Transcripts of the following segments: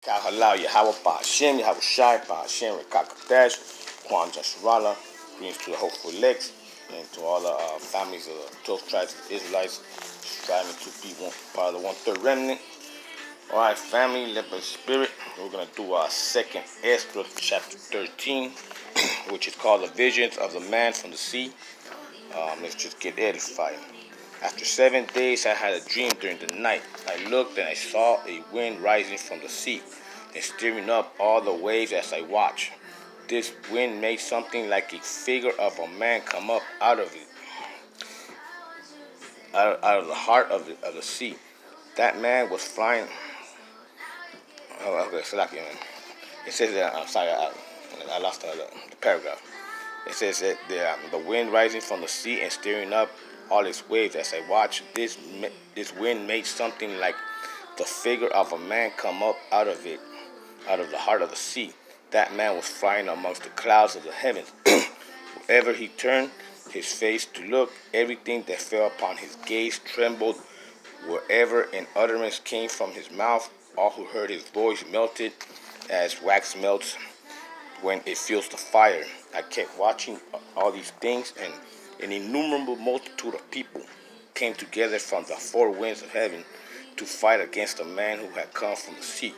Kahalau Yahweh Ba'ashem, Yahweh Shai, Ba'ashem, Rekakadash, Kwan Jasharala, greetings to the hopeful elects, and to all the families of the 12 tribes of Israelites, striving to be part of the one-third remnant. Alright, family, led by the Spirit, we're going to do our second Esdras, chapter 13, which is called The Visions of the Man from the Sea. Let's just get edified. After 7 days I had a dream during the night. I looked and I saw a wind rising from the sea and stirring up all the waves as I watched. This wind made something like a figure of a man come up out of it, out of the heart of the sea. That man was flying. Okay, so like, it says that, I'm sorry, I lost the paragraph. It says that the wind rising from the sea and stirring up all its waves. As I watched, this wind made something like the figure of a man come up out of it, out of the heart of the sea. That man was flying amongst the clouds of the heavens. Wherever he turned his face to look, everything that fell upon his gaze trembled. Wherever an utterance came from his mouth, all who heard his voice melted as wax melts when it feels the fire. I kept watching all these things, and an innumerable multitude of people came together from the four winds of heaven to fight against the man who had come from the sea.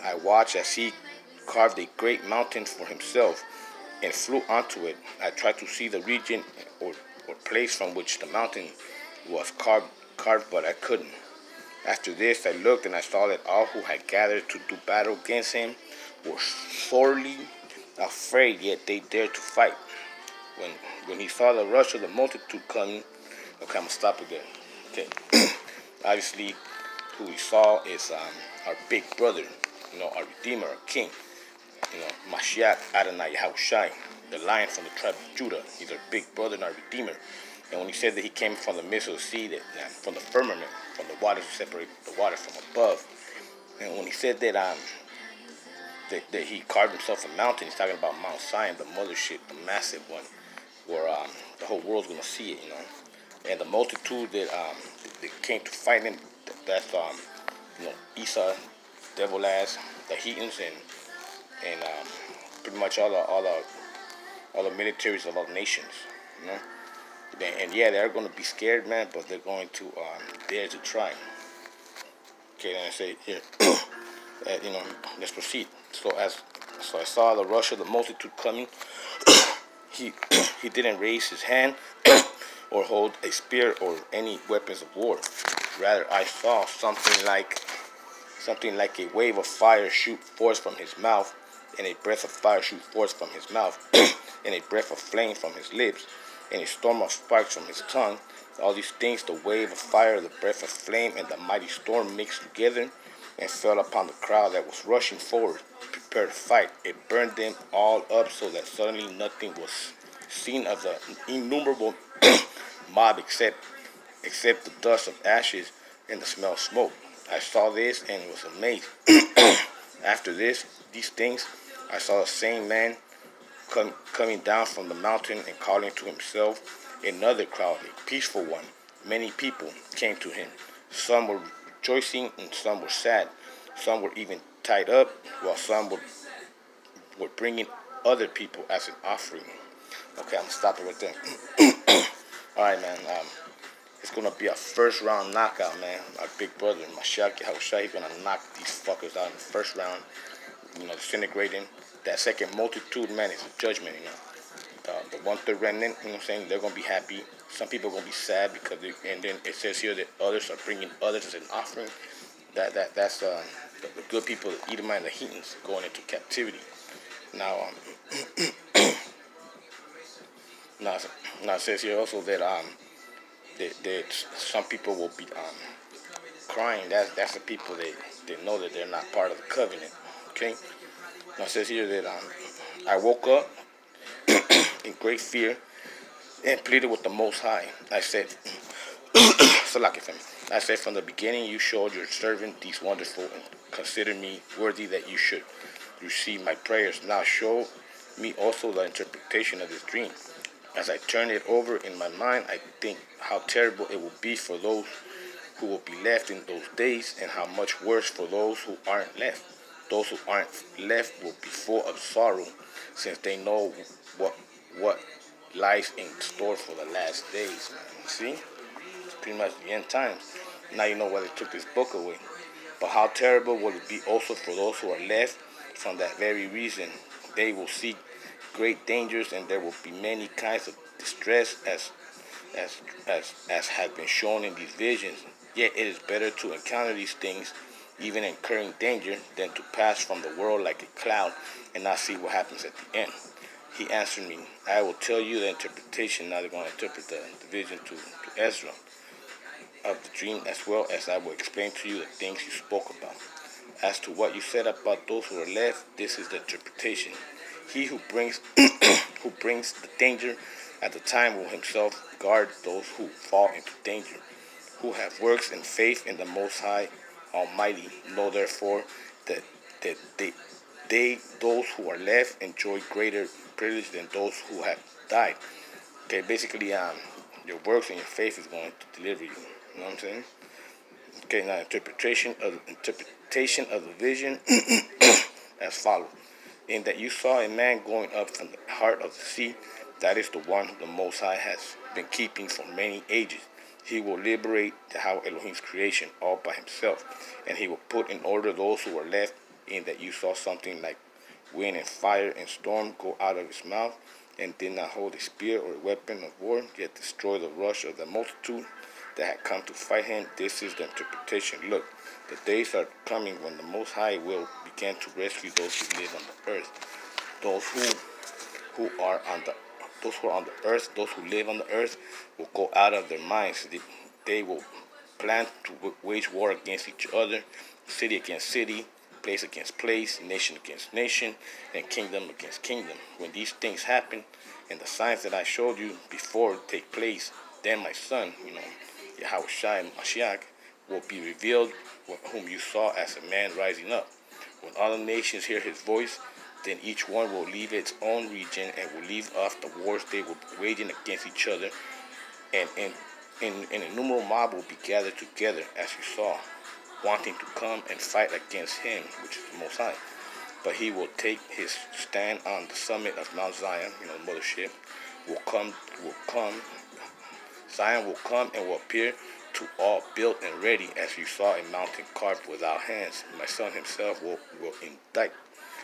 I watched as he carved a great mountain for himself and flew onto it. I tried to see the region or place from which the mountain was carved, but I couldn't. After this, I looked and I saw that all who had gathered to do battle against him were sorely afraid, yet they dared to fight. When he saw the rush of the multitude coming, okay, I'm gonna stop it there. Okay, obviously, who we saw is our big brother, our Redeemer, our King, Mashiach Adonai Yahushai, the Lion from the tribe of Judah. He's our big brother and our Redeemer. And when he said that he came from the midst of the sea, from the firmament, from the waters to separate the water from above, and when he said that that he carved himself a mountain, he's talking about Mount Zion, the mothership, the massive one, where the whole world's gonna see it, And the multitude that came to fight him, that's Esau, devil ass, the heathens, and pretty much all the militaries of all nations, And yeah, they're going to be scared, man, but they're going to dare to try. Okay, then I say here, let's proceed. So I saw the rush of the multitude coming. he didn't raise his hand or hold a spear or any weapons of war. Rather, I saw something like a wave of fire shoot forth from his mouth, and a breath of fire shoot forth from his mouth, and a breath of flame from his lips, and a storm of sparks from his tongue. All these things, the wave of fire, the breath of flame, and the mighty storm mixed together and fell upon the crowd that was rushing forward, prepared to fight. It burned them all up so that suddenly nothing was seen of the innumerable mob except the dust of ashes and the smell of smoke. I saw this and was amazed. After these things, I saw the same man coming down from the mountain and calling to himself another crowd, a peaceful one. Many people came to him. Some were rejoicing and some were sad. Some were even tied up, while some were bringing other people as an offering. Okay, I'm going to stop it right there. All right, man. It's going to be a first round knockout, man. Our big brother, Mashiach Yahushua, he's going to knock these fuckers out in the first round, disintegrating. That second multitude, man, is a judgment, The one-third remnant, they're going to be happy. Some people are going to be sad because, and then it says here that others are bringing others as an offering. That's the good people, the Edomite and the heathens, going into captivity. Now, now it says here also that that some people will be crying. That's the people that know that they're not part of the covenant. Okay. Now it says here that I woke up in great fear and pleaded with the Most High. I said, I said, from the beginning you showed your servant these wonderful and consider me worthy that you should receive my prayers. Now show me also the interpretation of this dream. As I turn it over in my mind, I think how terrible it will be for those who will be left in those days, and how much worse for those who aren't left. Those who aren't left will be full of sorrow, since they know what lies in store for the last days, man. See? It's pretty much the end times. Now you know why they took this book away. But how terrible will it be also for those who are left from that very reason? They will see great dangers, and there will be many kinds of distress as as has been shown in these visions. Yet it is better to encounter these things, even incurring danger, than to pass from the world like a cloud and not see what happens at the end. He answered me, I will tell you the interpretation. Now they're going to interpret the vision to Ezra of the dream, as well as I will explain to you the things you spoke about. As to what you said about those who are left, this is the interpretation. He who brings who brings the danger at the time will himself guard those who fall into danger, who have works and faith in the Most High Almighty. Know therefore that those who are left enjoy greater privilege than those who have died. Okay, basically, your works and your faith is going to deliver you. You know what I'm saying? Okay, now interpretation of the vision as follows: in that you saw a man going up from the heart of the sea, that is the one who the Most High has been keeping for many ages. He will liberate the how Elohim's creation all by himself, and he will put in order those who are left. In that you saw something like wind and fire and storm go out of his mouth, and did not hold a spear or a weapon of war, yet destroy the rush of the multitude that had come to fight him. This is the interpretation. Look, the days are coming when the Most High will begin to rescue those who live on the earth. Those who are on the earth, those who live on the earth, will go out of their minds. They will plan to wage war against each other, city against city, place against place, nation against nation, and kingdom against kingdom. When these things happen, and the signs that I showed you before take place, then my son, Yahushua Mashiach, will be revealed, whom you saw as a man rising up. When all the nations hear his voice, then each one will leave its own region and will leave off the wars they were waging against each other, and an innumerable mob will be gathered together, as you saw, wanting to come and fight against him, which is the Most High. But he will take his stand on the summit of Mount Zion, the mothership, will come, Zion will come and will appear to all built and ready, as you saw a mountain carved without hands. My son himself will indict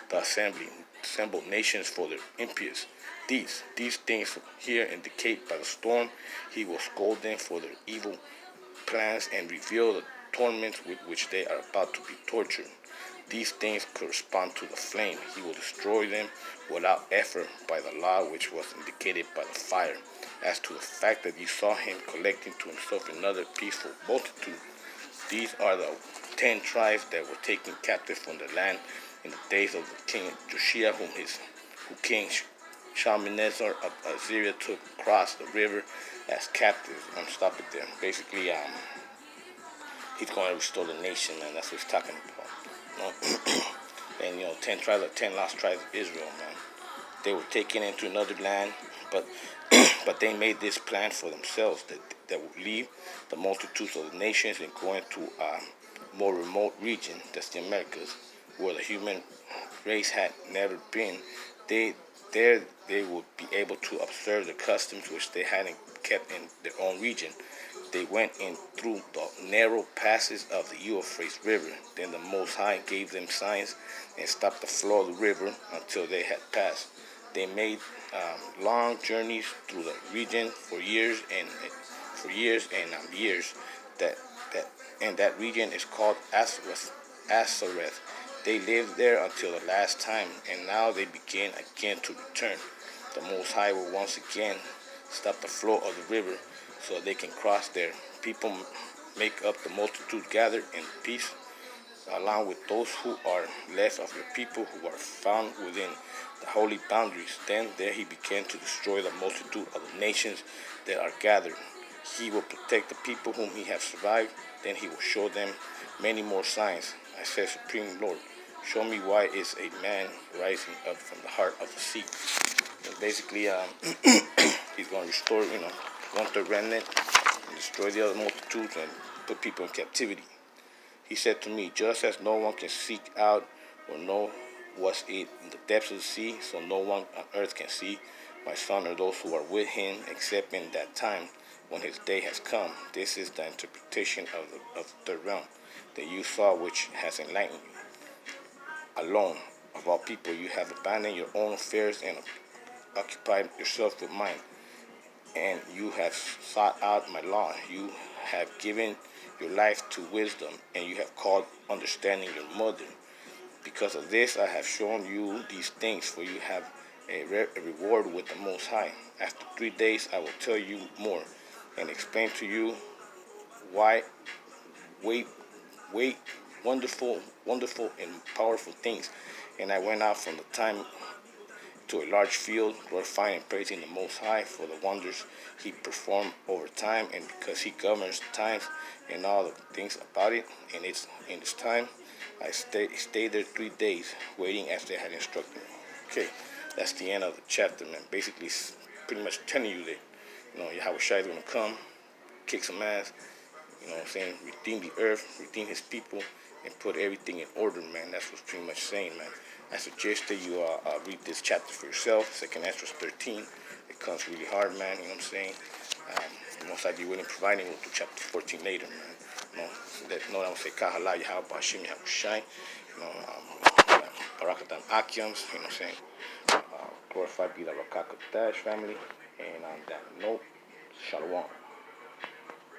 the assembled nations for their impious deeds. These things here indicate by the storm. He will scold them for their evil plans and reveal the torments with which they are about to be tortured. These things correspond to the flame. He will destroy them without effort by the law which was indicated by the fire. As to the fact that you saw him collecting to himself another peaceful multitude, these are the 10 tribes that were taken captive from the land in the days of the king Josiah, who King Shalmaneser of Assyria took across the river as captives. I'm stopping there. Basically, he's going to restore the nation, and that's what he's talking about. And 10 tribes, 10 lost tribes of Israel, man. They were taken into another land, but but they made this plan for themselves that would leave the multitudes of the nations and go into a more remote region, that's the Americas, where the human race had never been. They would be able to observe the customs which they hadn't kept in their own region. They went in through the narrow passes of the Euphrates River. Then the Most High gave them signs and stopped the flow of the river until they had passed. They made long journeys through the region for years and years. That region is called Asareth. They lived there until the last time, and now they begin again to return. The Most High will once again stop the flow of the river so they can cross there. People make up the multitude gathered in peace, along with those who are left of your people who are found within the holy boundaries. Then there he began to destroy the multitude of the nations that are gathered. He will protect the people whom he has survived. Then he will show them many more signs. I said, Supreme Lord, show me why is a man rising up from the heart of the sea. And basically, he's going to restore, one-third remnant, and destroy the other multitudes and put people in captivity. He said to me, just as no one can seek out or know what's in the depths of the sea, so no one on earth can see my son or those who are with him, except in that time when his day has come. This is the interpretation of the realm that you saw, which has enlightened you. Alone of all people, you have abandoned your own affairs and occupied yourself with mine, and you have sought out my law. You have given your life to wisdom, and you have called understanding your mother. Because of this, I have shown you these things, for you have a reward with the Most High. After 3 days, I will tell you more and explain to you why wait, wait, wonderful and powerful things. And I went out from the time to a large field, glorifying and praising the Most High for the wonders He performed over time, and because He governs times and all the things about it. And it's in this time, I stayed there 3 days, waiting as they had instructed me. Okay, that's the end of the chapter, man. Basically, pretty much telling you that, Yahweh Shai is going to come, kick some ass, what I'm saying, redeem the earth, redeem his people, and put everything in order, man. That's what's pretty much saying, man. I suggest that you read this chapter for yourself, 2nd Esdras 13. It comes really hard, man, you know what I'm saying? Most likely willing providing, we'll do chapter 14 later, man. That I'm say, Kahala, Yahweh, Bashim, Yahweh Shai, Barakatam Akiams, you know what I'm saying? Glorified be the Rakaka Dash family. And on that note, Shalom.